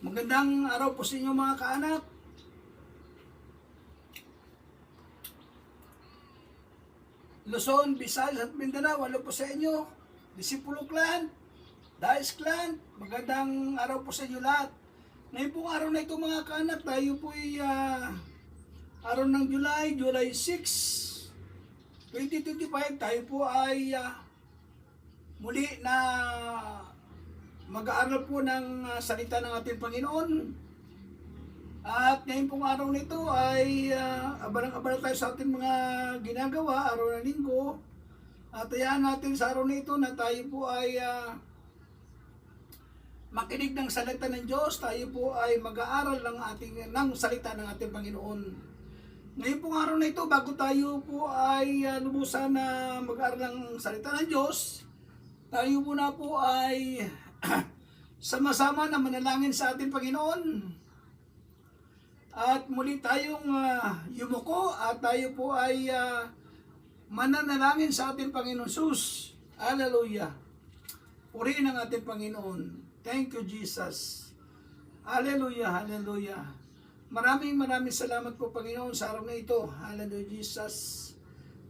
Magandang araw po sa inyo mga kaanak. Luzon, Visayas at Mindanao, walo po sa inyo. Disipulo Clan, Dais Clan, magandang araw po sa inyo lahat. Ngayon pong araw na ito mga kaanak, tayo po ay araw ng July 6, 2025, tayo po ay muli na mag-aaral po ng salita ng ating Panginoon. At ngayon pong araw nito ay abalang-abala tayo sa ating mga ginagawa, araw ng linggo. At hayaan natin sa araw nito na tayo po ay makinig ng salita ng Diyos. Tayo po ay mag-aaral ng salita ng ating Panginoon. Ngayon pong araw na ito, bago tayo po ay lubusan na mag-aaral ng salita ng Diyos, tayo muna po ay sama-sama na manalangin sa ating Panginoon. At muli tayong yumuko at tayo po ay mananalangin sa ating Panginoon Sus. Hallelujah. Purihin ang ating Panginoon. Thank you, Jesus. Hallelujah, hallelujah. Maraming salamat po, Panginoon, sa araw na ito. Hallelujah, Jesus.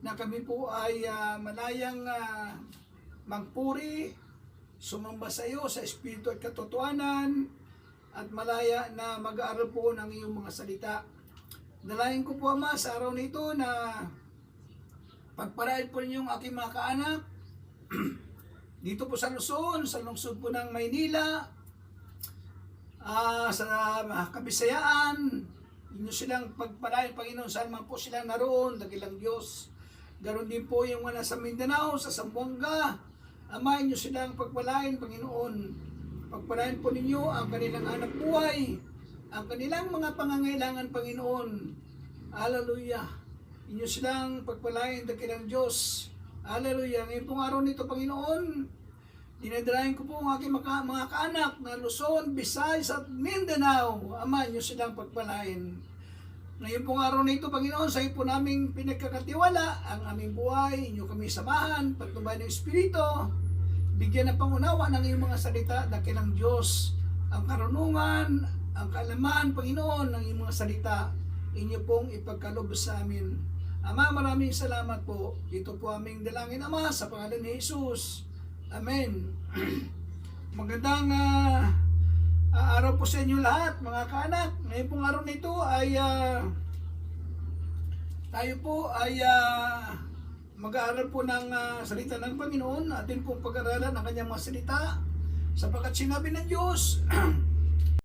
Na kami po ay malayang magpuri, sumamba sa iyo sa Espiritu at katotohanan, at malaya na mag-aaral po ng iyong mga salita. Dalayan ko po, Ama, sa araw nito na pagpalain po ninyong aking mga kaanak dito po sa Luzon, sa lungsod po ng Maynila, sa Kabisayaan. Inyo silang pagpalain, Panginoon, saan man po sila naroon, dakilang Diyos. Ganon din po yung mga nasa Mindanao, sa Zamboanga. Ama, inyo silang pagpalain, Panginoon. Pagpalain po ninyo ang kanilang anak buhay, ang kanilang mga pangangailangan, Panginoon. Hallelujah. Inyo silang pagpalain, dakilang Diyos. Hallelujah. Ngayon pong araw nito, Panginoon, dinadalayan ko po ang aking mga kaanak na Luzon, Visayas at Mindanao. Ama, inyo silang pagpalain. Ngayon pong araw na ito, Panginoon, sa iyo po naming pinagkakatiwala ang aming buhay. Inyo kami samahan, pagtubayan ng Espiritu, bigyan ng pangunawa ng iyong mga salita, dakilang Diyos, ang karunungan, ang kaalaman, Panginoon, ng iyong mga salita, inyo pong ipagkalob sa amin. Ama, maraming salamat po. Ito po aming dalangin, Ama, sa pangalan ni Jesus. Amen. Magandang araw po sa inyo lahat, mga kaanak. Ngayon pong araw nito ay tayo po ay mag-aaral po ng salita ng Panginoon. Atin pong pag-aralan ang kanyang mga salita, sapagkat sinabi ng Diyos